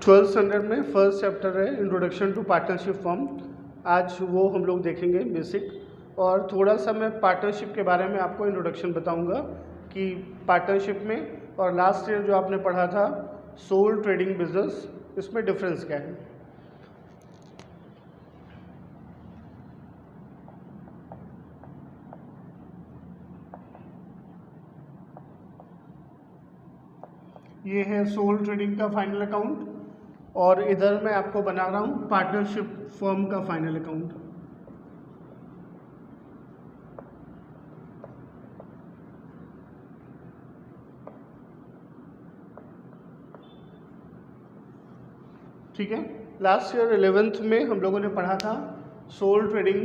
Twelfth standard में first chapter है introduction to partnership form. आज वो हम लोग देखेंगे बेसिक, और थोड़ा सा मैं पार्टनरशिप के बारे में आपको इंट्रोडक्शन बताऊंगा कि पार्टनरशिप में और लास्ट ईयर जो आपने पढ़ा था सोल ट्रेडिंग बिजनेस, इसमें डिफरेंस क्या है। ये है सोल ट्रेडिंग का फाइनल अकाउंट और इधर मैं आपको बना रहा हूँ पार्टनरशिप फर्म का फाइनल अकाउंट। ठीक है, लास्ट ईयर 11th में हम लोगों ने पढ़ा था सोल ट्रेडिंग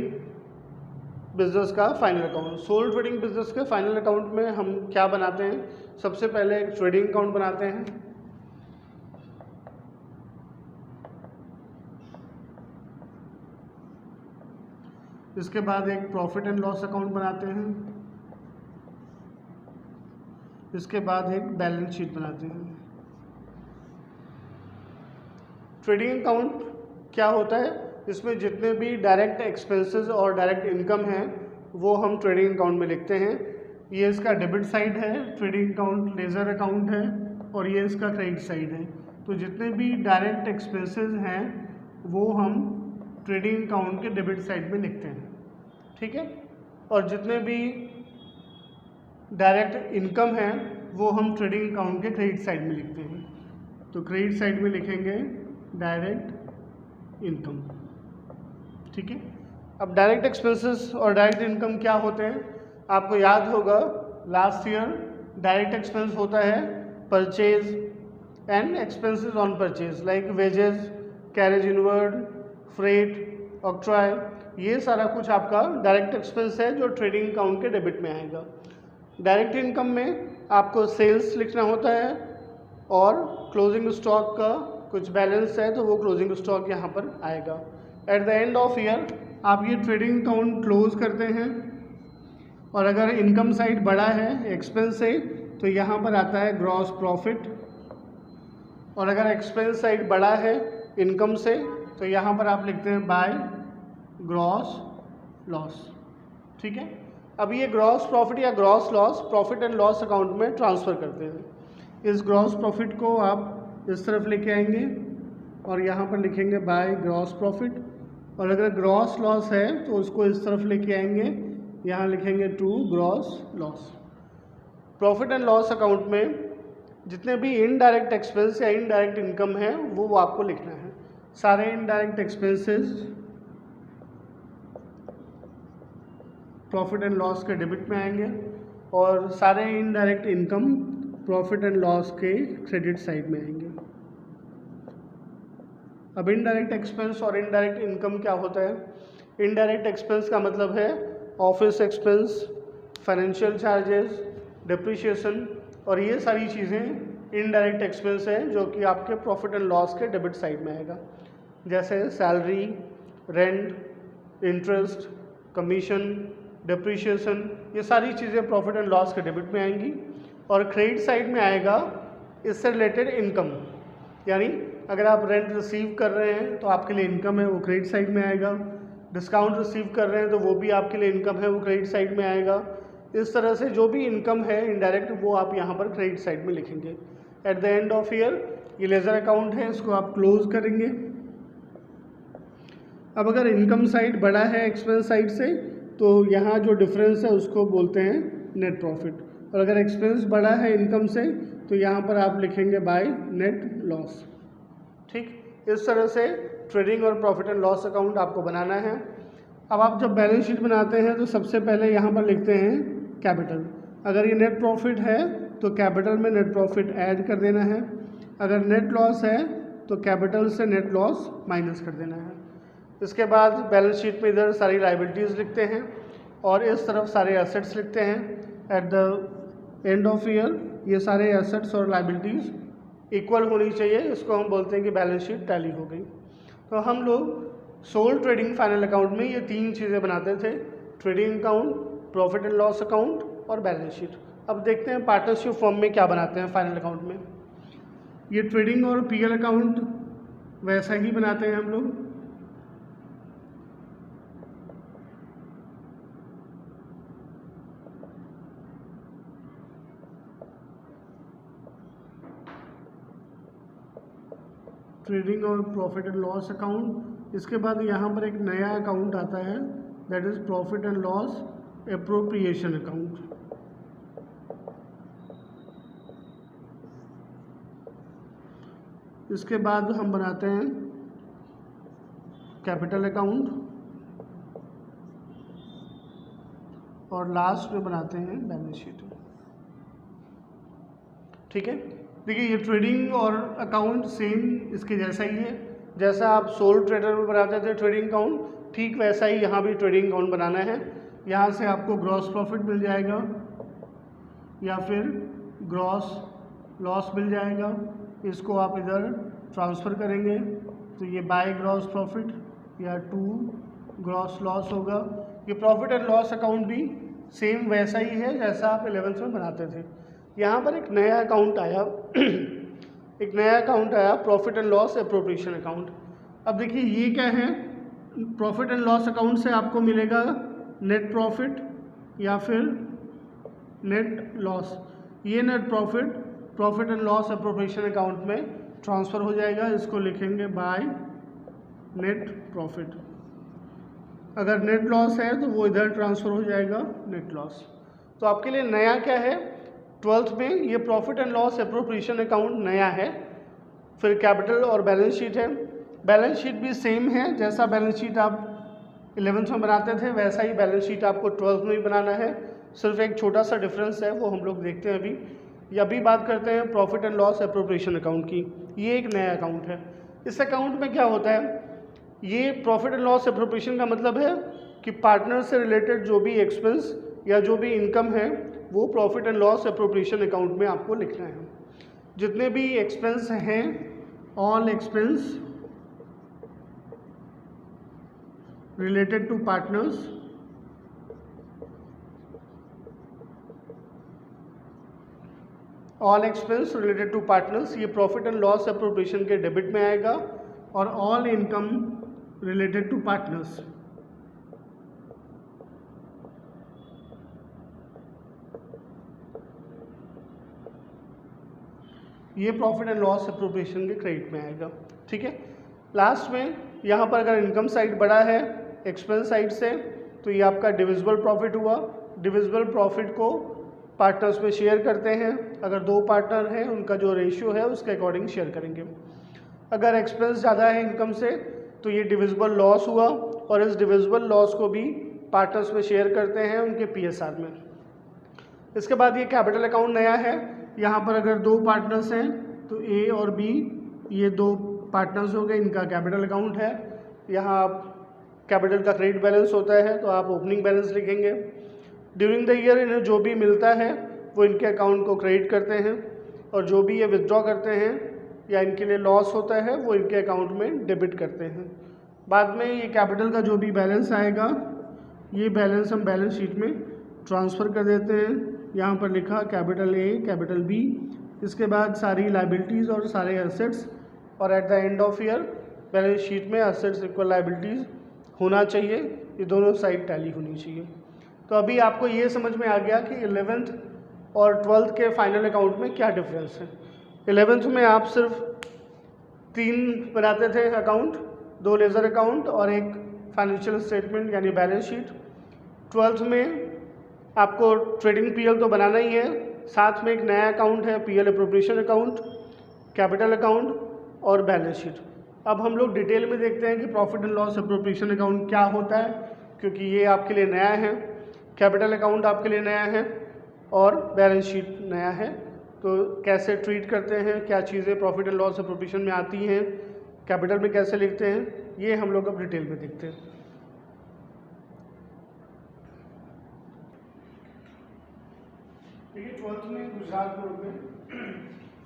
बिजनेस का final account. Sole trading business के फाइनल अकाउंट में हम क्या बनाते हैं, सबसे पहले एक ट्रेडिंग अकाउंट बनाते हैं, इसके बाद एक प्रॉफिट एंड लॉस अकाउंट बनाते हैं, इसके बाद एक बैलेंस शीट बनाते हैं। ट्रेडिंग अकाउंट क्या होता है, इसमें जितने भी डायरेक्ट एक्सपेंसेस और डायरेक्ट इनकम हैं वो हम ट्रेडिंग अकाउंट में लिखते हैं। ये इसका डेबिट साइड है, ट्रेडिंग अकाउंट लेजर अकाउंट है, और ये इसका क्रेडिट साइड है। तो जितने भी डायरेक्ट एक्सपेंसेस हैं वो हम ट्रेडिंग अकाउंट के डेबिट साइड में लिखते हैं, ठीक है। और जितने भी डायरेक्ट इनकम हैं वो हम ट्रेडिंग अकाउंट के क्रेडिट साइड में लिखते हैं। तो क्रेडिट साइड में लिखेंगे डायरेक्ट इनकम, ठीक है। अब डायरेक्ट एक्सपेंसेस और डायरेक्ट इनकम क्या होते हैं, आपको याद होगा लास्ट ईयर डायरेक्ट एक्सपेंस होता है purchase and expenses on purchase like wages, carriage inward, freight, octroi, ये सारा कुछ आपका डायरेक्ट एक्सपेंस है जो ट्रेडिंग अकाउंट के डेबिट में आएगा। डायरेक्ट इनकम में आपको सेल्स लिखना होता है और क्लोजिंग स्टॉक का कुछ बैलेंस है तो वो क्लोजिंग स्टॉक यहाँ पर आएगा। At the end of year आप ये ट्रेडिंग अकाउंट क्लोज करते हैं, और अगर इनकम साइड बड़ा है एक्सपेंस से तो यहाँ पर आता है ग्रॉस प्रॉफिट, और अगर एक्सपेंस साइड बड़ा है इनकम से तो यहाँ पर आप लिखते हैं बाय ग्रॉस लॉस, ठीक है। अब ये ग्रॉस प्रॉफिट या gross loss profit and loss account में ट्रांसफ़र करते हैं। इस ग्रॉस प्रॉफिट को आप इस तरफ लेके आएंगे और यहाँ पर लिखेंगे बाय ग्रॉस प्रॉफिट, और अगर ग्रॉस लॉस है तो उसको इस तरफ लेके आएंगे, यहाँ लिखेंगे to gross loss. Profit and loss account में जितने भी इनडायरेक्ट एक्सपेंस या इनडायरेक्ट इनकम है वो आपको लिखना है। सारे indirect expenses profit and loss के डेबिट में आएंगे और सारे indirect income profit and loss के क्रेडिट साइड में आएंगे। अब इनडायरेक्ट एक्सपेंस और इनडायरेक्ट इनकम क्या होता है। इनडायरेक्ट एक्सपेंस का मतलब है office expense, financial charges, depreciation, और ये सारी चीज़ें इनडायरेक्ट एक्सपेंस है जो कि आपके प्रॉफिट एंड लॉस के डेबिट साइड में आएगा। जैसे salary, rent, interest, commission, depreciation, ये सारी चीज़ें प्रॉफिट एंड लॉस के डेबिट में आएंगी। और क्रेडिट साइड में आएगा इससे रिलेटेड इनकम, यानी अगर आप रेंट रिसीव कर रहे हैं तो आपके लिए इनकम है, वो क्रेडिट साइड में आएगा। डिस्काउंट रिसीव कर रहे हैं तो वो भी आपके लिए इनकम है, वो क्रेडिट साइड में आएगा। इस तरह से जो भी इनकम है इनडायरेक्ट वो आप यहाँ पर क्रेडिट साइड में लिखेंगे। At the end of year ये लेजर अकाउंट है, इसको आप क्लोज करेंगे। अब अगर इनकम साइड बड़ा है एक्सपेंस साइड से तो यहाँ जो डिफरेंस है उसको बोलते हैं नेट प्रॉफिट, और अगर एक्सपेंस बड़ा है इनकम से तो यहाँ पर आप लिखेंगे बाय नेट लॉस, ठीक। इस तरह से ट्रेडिंग और प्रॉफिट एंड लॉस अकाउंट आपको बनाना है। अब आप जब बैलेंस शीट बनाते हैं तो सबसे पहले यहाँ पर लिखते हैं कैपिटल। अगर ये नेट प्रॉफिट है तो कैपिटल में नेट प्रॉफिट ऐड कर देना है, अगर नेट लॉस है तो कैपिटल से नेट लॉस माइनस कर देना है। इसके बाद बैलेंस शीट में इधर सारी लाइबिलिटीज़ लिखते हैं और इस तरफ सारे एसेट्स लिखते हैं। At the end of year ये सारे एसेट्स और लाइबिलिटीज़ इक्वल होनी चाहिए, इसको हम बोलते हैं कि बैलेंस शीट टैली हो गई। तो हम लोग सोल ट्रेडिंग फाइनल अकाउंट में ये तीन चीज़ें बनाते थे, trading account, profit and loss account और बैलेंस शीट। अब देखते हैं पार्टनरशिप फॉर्म में क्या बनाते हैं फाइनल अकाउंट में। ये ट्रेडिंग और पीएल अकाउंट वैसा ही बनाते हैं हम लोग। ट्रेडिंग और प्रॉफिट एंड लॉस अकाउंट। इसके बाद यहाँ पर एक नया अकाउंट आता है, that is profit and loss appropriation account. इसके बाद हम बनाते हैं कैपिटल अकाउंट और लास्ट में बनाते हैं बैलेंस शीट। ठीक है, देखिए ये ट्रेडिंग और अकाउंट सेम इसके जैसा ही है। जैसा आप सोल ट्रेडर में बनाते थे ट्रेडिंग अकाउंट, ठीक वैसा ही यहाँ भी ट्रेडिंग अकाउंट बनाना है। यहाँ से आपको ग्रॉस प्रॉफिट मिल जाएगा या फिर ग्रॉस लॉस मिल जाएगा। इसको आप इधर ट्रांसफ़र करेंगे तो ये बाय ग्रॉस प्रॉफिट या टू ग्रॉस लॉस होगा। ये प्रॉफिट एंड लॉस अकाउंट भी सेम वैसा ही है जैसा आप 11th में बनाते थे। यहाँ पर एक नया अकाउंट आया एक नया अकाउंट आया profit and loss appropriation account. अब देखिए ये क्या है, प्रॉफिट एंड लॉस अकाउंट से आपको मिलेगा नेट प्रॉफिट या फिर नेट लॉस। ये net profit profit and loss appropriation account में ट्रांसफ़र हो जाएगा। इसको लिखेंगे बाय नेट प्रॉफिट। अगर नेट लॉस है तो वो इधर ट्रांसफ़र हो जाएगा नेट लॉस। तो आपके लिए नया क्या है, 12th में ये profit and loss appropriation account नया है। फिर कैपिटल और बैलेंस शीट है। बैलेंस शीट भी सेम है, जैसा बैलेंस शीट आप 11th में बनाते थे वैसा ही बैलेंस शीट आपको 12th में भी बनाना है। सिर्फ एक छोटा सा डिफरेंस है, वो हम लोग देखते हैं अभी। या अभी बात करते हैं profit and loss appropriation account की। ये एक नया अकाउंट है। इस अकाउंट में क्या होता है, ये प्रॉफिट एंड लॉस एप्रोप्रिएशन का मतलब है कि पार्टनर से रिलेटेड जो भी एक्सपेंस या जो भी इनकम है वो profit and loss appropriation account में आपको लिखना है। जितने भी एक्सपेंस हैं, all expense related to partners, all expense related to partners ये प्रॉफिट एंड लॉस एप्रोप्रिएशन के डेबिट में आएगा। और all income related to partners ये प्रॉफिट एंड लॉस एप्रोप्रिएशन के क्रेडिट में आएगा। ठीक है, लास्ट में यहाँ पर अगर इनकम साइड बड़ा है एक्सपेंस साइड से तो ये आपका डिविजिबल प्रॉफिट हुआ। डिविजिबल प्रॉफिट को पार्टनर्स में शेयर करते हैं। अगर दो पार्टनर हैं उनका जो रेशियो है उसके अकॉर्डिंग शेयर करेंगे। अगर एक्सपेंस ज़्यादा है इनकम से तो ये डिविजिबल लॉस हुआ और इस डिविजिबल लॉस को भी पार्टनर्स में शेयर करते हैं उनके PSR में। इसके बाद ये कैपिटल अकाउंट नया है। यहाँ पर अगर दो पार्टनर्स हैं तो A और B ये दो पार्टनर्स हो गए, इनका कैपिटल अकाउंट है। यहाँ आप कैपिटल का क्रेडिट बैलेंस होता है तो आप ओपनिंग बैलेंस लिखेंगे। ड्यूरिंग द ईयर इन्हें जो भी मिलता है वो इनके अकाउंट को क्रेडिट करते हैं और जो भी ये विथड्रॉ करते हैं या इनके लिए लॉस होता है वो इनके अकाउंट में डेबिट करते हैं। बाद में ये कैपिटल का जो भी बैलेंस आएगा ये बैलेंस हम बैलेंस शीट में ट्रांसफ़र कर देते हैं। यहाँ पर लिखा कैपिटल A कैपिटल B। इसके बाद सारी लाइबिलिटीज़ और सारे एसेट्स और at the end of year balance sheet में एसेट्स इक्वल लाइबिलिटीज़ होना चाहिए। ये दोनों साइड टैली होनी चाहिए। तो अभी आपको ये समझ में आ गया कि 11th और 12th के फाइनल अकाउंट में क्या डिफरेंस है। 11th में आप सिर्फ 3 बनाते थे अकाउंट, 2 लेज़र अकाउंट और एक फाइनेंशियल स्टेटमेंट यानी बैलेंस शीट। 12th में आपको ट्रेडिंग PL तो बनाना ही है, साथ में एक नया अकाउंट है PL appropriation account, capital account और बैलेंस शीट। अब हम लोग डिटेल में देखते हैं कि profit and loss appropriation account क्या होता है, क्योंकि ये आपके लिए नया है। कैपिटल अकाउंट आपके लिए नया है और बैलेंस शीट नया है। तो कैसे ट्रीट करते हैं, क्या चीज़ें प्रॉफिट एंड लॉस एप्रोप्रिएशन में आती हैं, कैपिटल में कैसे लिखते हैं, ये हम लोग अब डिटेल में देखते हैं। देखिए 12th में गुजरात बोर्ड में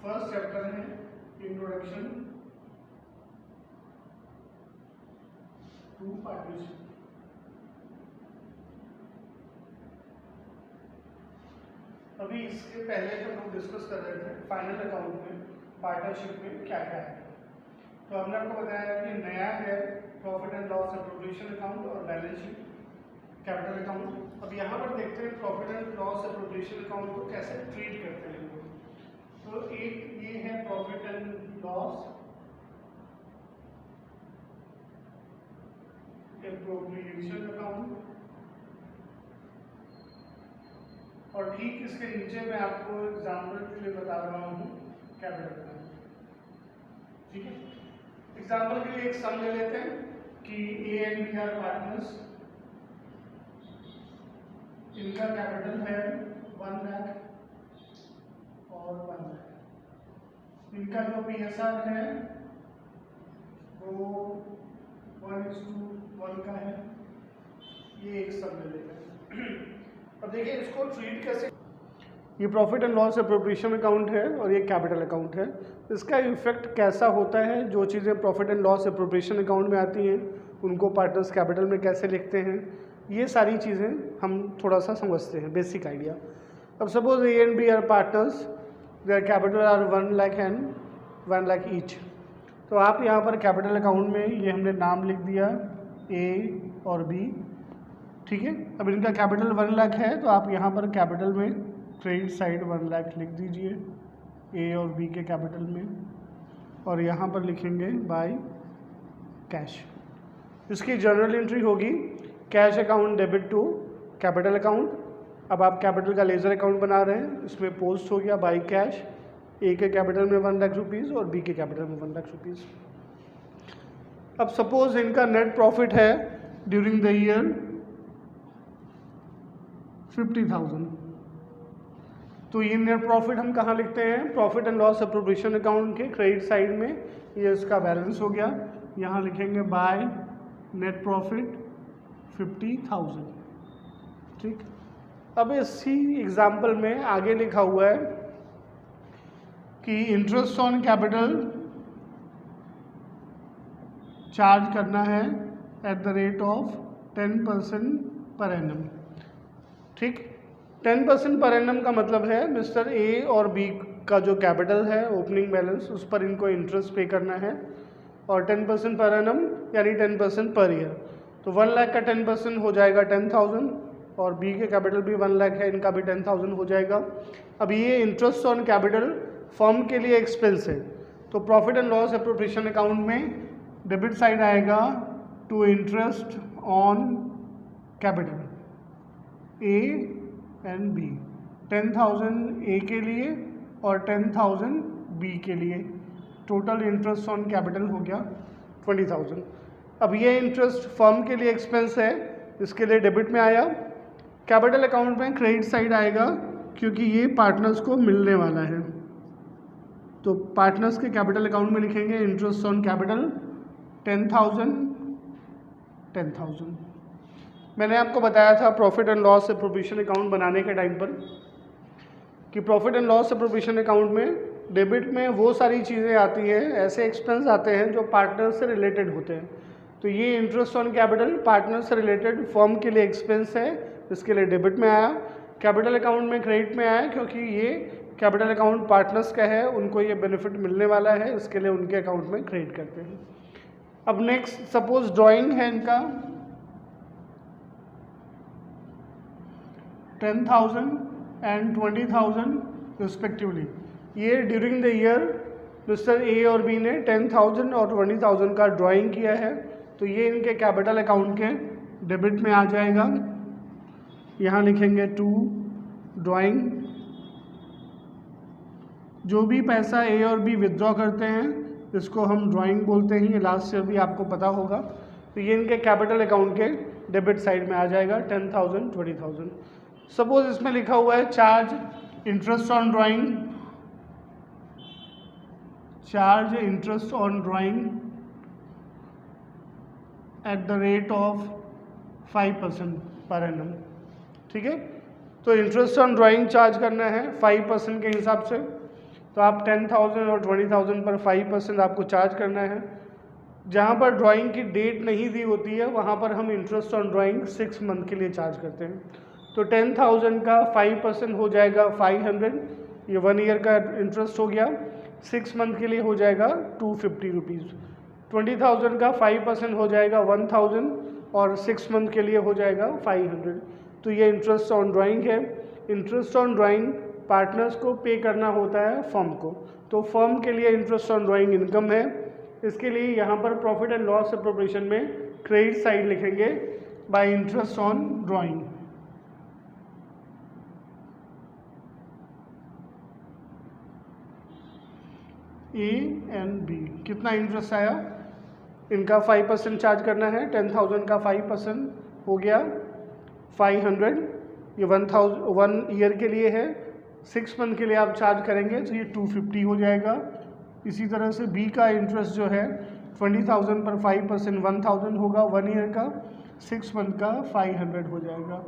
फर्स्ट चैप्टर है इंट्रोडक्शन टू पार्टनरशिप। अभी इसके पहले हम लोग डिस्कस कर रहे थे फाइनल अकाउंट में पार्टनरशिप में क्या क्या है। तो हमने आपको बताया कि नया है profit and loss appropriation account और बैलेंस शीट कैपिटल अकाउंट। अब यहाँ पर देखते हैं profit and loss appropriation account को कैसे ट्रीट करते हैं लोग। तो एक ये है profit and loss appropriation account, और ठीक इसके नीचे मैं आपको एग्जाम्पल के लिए बता रहा हूँ कैपिटल अकाउंट। ठीक है, एग्जाम्पल के लिए एक सम ले लेते हैं कि A and B are partners, इनका कैपिटल है 1 लाख और 1 लाख। इनका जो PSR है वो 1:1 का है। ये एक सम ले लेते हैं। अब देखिए इसको ट्रीट कैसे। ये profit and loss appropriation account है और ये कैपिटल अकाउंट है। इसका इफेक्ट कैसा होता है, जो चीज़ें profit and loss appropriation account में आती हैं उनको पार्टनर्स कैपिटल में कैसे लिखते हैं, ये सारी चीज़ें हम थोड़ा सा समझते हैं, बेसिक आइडिया। अब suppose A and B are partners, their capital are 1 lakh and 1 lakh each. तो आप यहाँ पर कैपिटल अकाउंट में ये हमने नाम लिख दिया ए और बी। ठीक है, अब इनका कैपिटल 1 लाख है तो आप यहाँ पर कैपिटल में क्रेडिट साइड 1 लाख लिख दीजिए ए और बी के कैपिटल में, और यहाँ पर लिखेंगे बाय कैश। इसकी जर्नल एंट्री होगी cash account debit to capital account. अब आप कैपिटल का लेजर अकाउंट बना रहे हैं, इसमें पोस्ट हो गया बाय कैश, ए के कैपिटल में 1 लाख रुपीज़ और बी के कैपिटल में 1 लाख रुपीज़। अब सपोज इनका नेट प्रॉफिट है ड्यूरिंग द ईयर 50,000। तो ये नेट प्रॉफिट हम कहाँ लिखते हैं, profit and loss appropriation account के क्रेडिट साइड में। ये इसका बैलेंस हो गया, यहाँ लिखेंगे बाय नेट प्रॉफिट 50,000। ठीक, अब इसी एग्जाम्पल में आगे लिखा हुआ है कि इंटरेस्ट ऑन कैपिटल चार्ज करना है at the rate of 10% per annum. ठीक, 10% पर एनम का मतलब है मिस्टर ए और बी का जो कैपिटल है ओपनिंग बैलेंस, उस पर इनको इंटरेस्ट पे करना है, और 10% पर एनम यानी 10% पर ईयर। तो 1 लाख का 10% हो जाएगा 10,000, और बी के कैपिटल भी 1 लाख है, इनका भी 10,000 हो जाएगा। अब ये इंटरेस्ट ऑन कैपिटल फर्म के लिए एक्सपेंस है, तो profit and loss appropriation account में डेबिट साइड आएगा to interest on capital A and B, 10,000 A के लिए और 10,000 बी के लिए। टोटल इंटरेस्ट ऑन कैपिटल हो गया 20,000। अब ये इंटरेस्ट फर्म के लिए एक्सपेंस है, इसके लिए डेबिट में आया। कैपिटल अकाउंट में क्रेडिट साइड आएगा क्योंकि ये पार्टनर्स को मिलने वाला है, तो पार्टनर्स के कैपिटल अकाउंट में लिखेंगे इंटरेस्ट ऑन कैपिटल 10,000 10,000। मैंने आपको बताया था profit and loss appropriation account बनाने के टाइम पर कि profit and loss appropriation account में डेबिट में वो सारी चीज़ें आती हैं, ऐसे एक्सपेंस आते हैं जो पार्टनर से रिलेटेड होते हैं। तो ये इंटरेस्ट ऑन कैपिटल पार्टनर से रिलेटेड फर्म के लिए एक्सपेंस है, इसके लिए डेबिट में आया। कैपिटल अकाउंट में क्रेडिट में आया क्योंकि ये कैपिटल अकाउंट पार्टनर्स का है, उनको ये बेनिफिट मिलने वाला है, इसके लिए उनके अकाउंट में क्रेडिट करते हैं। अब नेक्स्ट सपोज ड्राइंग है इनका 10,000 एंड 20,000 रिस्पेक्टिवली। ये during the year mister A और बी ने 10,000 और 20,000 का ड्राइंग किया है, तो ये इनके कैपिटल अकाउंट के डेबिट में आ जाएगा। यहाँ लिखेंगे टू ड्राइंग। जो भी पैसा ए और बी विथड्रॉ करते हैं इसको हम ड्राइंग बोलते हैं, ये लास्ट ईयर भी आपको पता होगा। तो ये इनके कैपिटल अकाउंट के डेबिट साइड में आ जाएगा 10,000 20,000। सपोज इसमें लिखा हुआ है charge interest on drawing, charge interest on drawing at the rate of 5% per annum. ठीक है, तो इंटरेस्ट ऑन ड्राइंग चार्ज करना है 5% के हिसाब से, तो आप 10,000 और 20,000 पर 5% आपको चार्ज करना है। जहाँ पर ड्राइंग की डेट नहीं दी होती है वहाँ पर हम इंटरेस्ट ऑन ड्राइंग 6 मंथ के लिए चार्ज करते हैं। तो 10,000 का 5% हो जाएगा 500, ये 1 ईयर का इंटरेस्ट हो गया। 6 मंथ के लिए हो जाएगा 250 रुपीज़। 20,000 का 5% हो जाएगा 1,000 और 6 मंथ के लिए हो जाएगा 500। तो ये इंटरेस्ट ऑन ड्राइंग है। इंटरेस्ट ऑन ड्राइंग पार्टनर्स को पे करना होता है फर्म को, तो फर्म के लिए इंटरेस्ट ऑन ड्राइंग इनकम है। इसके लिए यहाँ पर प्रॉफिट एंड लॉस अप्रोप्रिएशन में क्रेडिट साइड लिखेंगे by interest on drawing. A and B कितना इंटरेस्ट आया, इनका 5% चार्ज करना है। 10,000 का 5% हो गया 500, ये 1 ईयर के लिए है। 6 मंथ के लिए आप चार्ज करेंगे तो ये 250 हो जाएगा। इसी तरह से बी का इंटरेस्ट जो है 20,000 पर 5% 1,000 होगा 1 ईयर का, 6 मंथ का 500 हो जाएगा।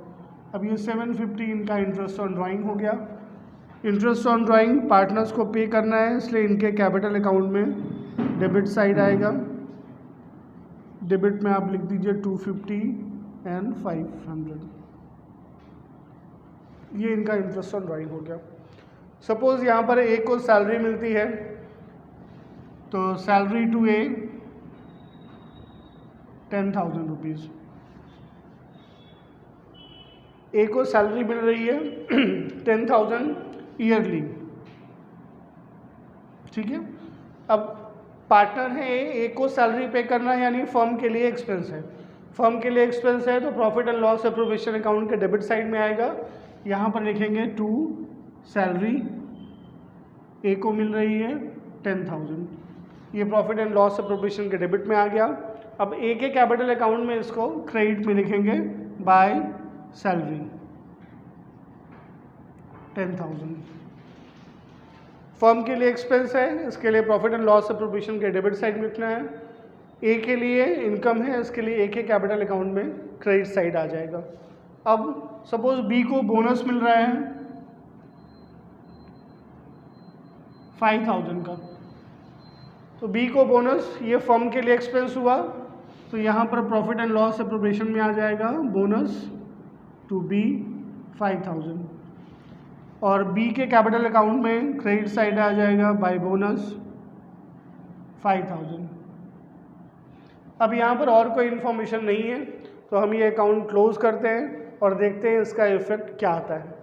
अब ये 750 इनका इंटरेस्ट ऑन ड्राइंग हो गया। इंटरेस्ट ऑन ड्राइंग पार्टनर्स को पे करना है, इसलिए इनके कैपिटल अकाउंट में डेबिट साइड आएगा। डेबिट में आप लिख दीजिए 250 एंड 500। ये इनका इंटरेस्ट ऑन ड्राइंग हो गया। सपोज यहाँ पर ए को सैलरी मिलती है, तो सैलरी टू ए 10,000 रुपीज़। ए को सैलरी मिल रही है 10,000 ईयरली, ठीक है। अब पार्टनर है ए को सैलरी पे करना है, यानी फर्म के लिए एक्सपेंस है। फर्म के लिए एक्सपेंस है तो profit and loss appropriation account के डेबिट साइड में आएगा। यहाँ पर लिखेंगे टू सैलरी, ए को मिल रही है 10,000, ये प्रॉफिट एंड लॉस अप्रोप्रिएशन के डेबिट में आ गया। अब ए के कैपिटल अकाउंट में इसको क्रेडिट में लिखेंगे बाय सैलरी 10,000। फर्म के लिए एक्सपेंस है, इसके लिए प्रॉफिट एंड लॉस अप्रोप्रिएशन के डेबिट साइड में लिखना है। ए के लिए इनकम है, इसके लिए ए के कैपिटल अकाउंट में क्रेडिट साइड आ जाएगा। अब सपोज बी को बोनस मिल रहा है 5,000 का, तो बी को बोनस, ये फर्म के लिए एक्सपेंस हुआ, तो यहाँ पर प्रॉफिट एंड लॉस अप्रोप्रिएशन में आ जाएगा बोनस टू बी 5,000, और बी के कैपिटल अकाउंट में क्रेडिट साइड आ जाएगा बाय बोनस 5,000। अब यहाँ पर और कोई इन्फॉर्मेशन नहीं है, तो हम ये अकाउंट क्लोज करते हैं और देखते हैं इसका इफेक्ट क्या आता है।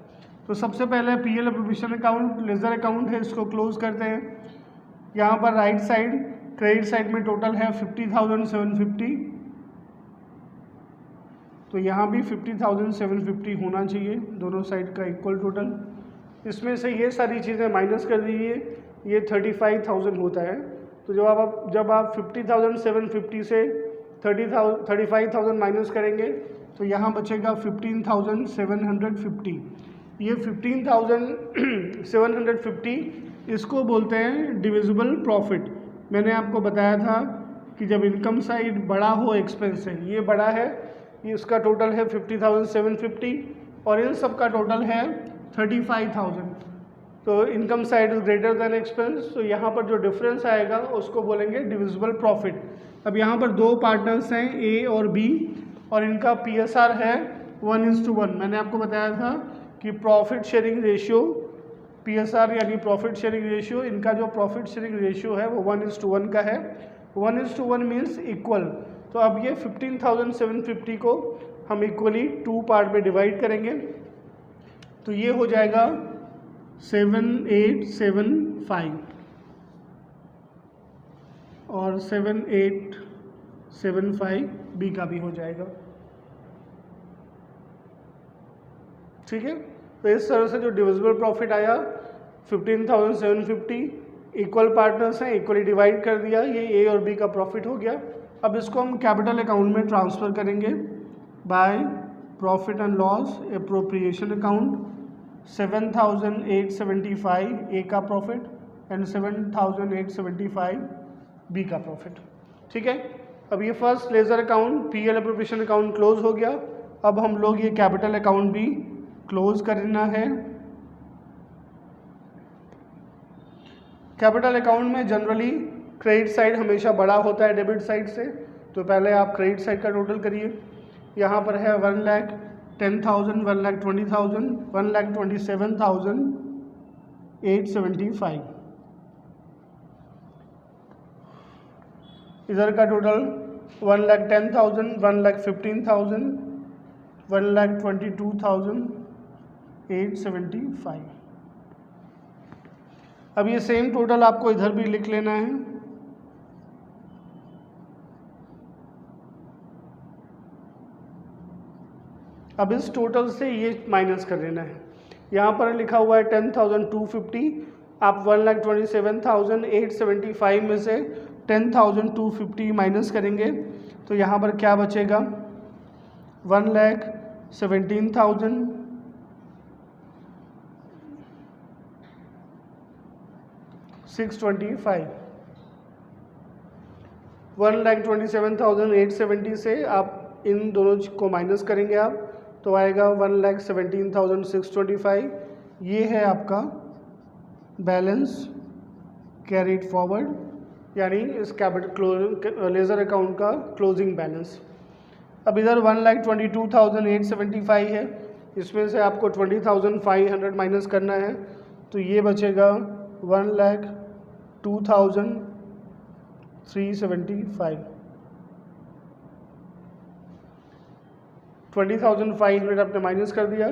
तो सबसे पहले PL appropriation account ledger account है, इसको क्लोज करते हैं। यहाँ पर राइट साइड क्रेडिट साइड में टोटल है 50,750, तो यहाँ भी 50,750 होना चाहिए, दोनों साइड का इक्वल टोटल। इसमें से ये सारी चीज़ें माइनस कर दीजिए, ये 35,000 होता है। तो जब आप 50,750 से 35,000 माइनस करेंगे तो यहाँ बचेगा 15,750। ये 15,750 इसको बोलते हैं डिविजिबल प्रॉफिट। मैंने आपको बताया था कि जब इनकम साइड बड़ा हो एक्सपेंस से, ये बड़ा है, ये इसका टोटल है 50,750 और इन सब का टोटल है 35,000, तो income side is greater than expense, तो यहाँ पर जो डिफरेंस आएगा उसको बोलेंगे डिविजिबल प्रॉफिट। अब यहाँ पर दो पार्टनर्स हैं ए और बी, और इनका पीएसआर है 1:1। मैंने आपको बताया था कि प्रॉफिट शेयरिंग रेशियो, पीएसआर यानी प्रॉफिट शेयरिंग रेशियो, इनका जो प्रॉफिट शेयरिंग रेशियो है वो 1:1 का है। 1:1 मीन्स इक्वल। तो अब ये 15,750 को हम इक्वली 2 पार्ट में डिवाइड करेंगे, तो ये हो जाएगा 7,875 और 7,875 बी का भी हो जाएगा, ठीक है। तो इस तरह से जो डिविजिबल प्रॉफिट आया 15,750, इक्वल पार्टनर्स हैं, इक्वली डिवाइड कर दिया, ये ए और बी का प्रॉफिट हो गया। अब इसको हम कैपिटल अकाउंट में ट्रांसफ़र करेंगे by profit and loss appropriation account. 7,875 ए का प्रॉफिट एंड 7,875 बी का प्रॉफिट, ठीक है। अब ये first ledger account PL appropriation account close हो गया। अब हम लोग ये कैपिटल अकाउंट भी क्लोज करना है। कैपिटल अकाउंट में जनरली क्रेडिट साइड हमेशा बड़ा होता है डेबिट साइड से, तो पहले आप क्रेडिट साइड का टोटल करिए। यहाँ पर है 1,10,000, 1,20,000, 1,27,875। इधर का टोटल 1,10,000, 1,15,000, 1,22,875। अब ये सेम टोटल आपको इधर भी लिख लेना है। अब इस टोटल से ये माइनस कर लेना है। यहाँ पर लिखा हुआ है 10,250, आप 1,27,875 में से 10,250 माइनस करेंगे तो यहाँ पर क्या बचेगा, 1,17,625। 1,27,870 से आप इन दोनों को माइनस करेंगे आप, तो आएगा 1,17,625। ये है आपका बैलेंस कैरीड फॉरवर्ड, यानी इस कैपिटल लेज़र अकाउंट का क्लोजिंग बैलेंस। अब इधर 1,22,875 है, इसमें से आपको 20,500 माइनस करना है, तो ये बचेगा 1,02,375। 20,500 आपने माइनस कर दिया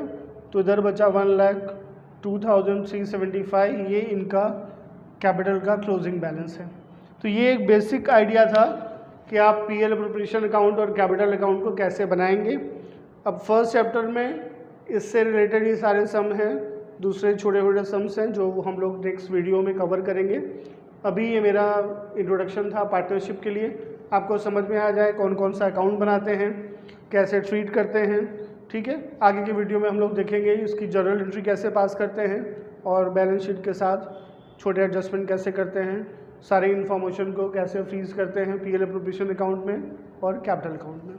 तो इधर बचा 1,02,375। ये इनका कैपिटल का क्लोजिंग बैलेंस है। तो ये एक बेसिक आइडिया था कि आप पीएल अप्रोप्रिएशन अकाउंट और कैपिटल अकाउंट को कैसे बनाएंगे। अब फर्स्ट चैप्टर में इससे रिलेटेड ये सारे सम हैं, दूसरे छोटे छोटे सम्स हैं जो हम लोग नेक्स्ट वीडियो में कवर करेंगे। अभी ये मेरा इंट्रोडक्शन था पार्टनरशिप के लिए, आपको समझ में आ जाए कौन कौन सा अकाउंट बनाते हैं, कैसे ट्रीट करते हैं। ठीक है, आगे के वीडियो में हम लोग देखेंगे इसकी जर्नल एंट्री कैसे पास करते हैं और बैलेंस शीट के साथ छोटे एडजस्टमेंट कैसे करते हैं, सारी इन्फॉर्मेशन को कैसे फ्रीज करते हैं पीएल अप्रोप्रिएशन अकाउंट में और कैपिटल अकाउंट में।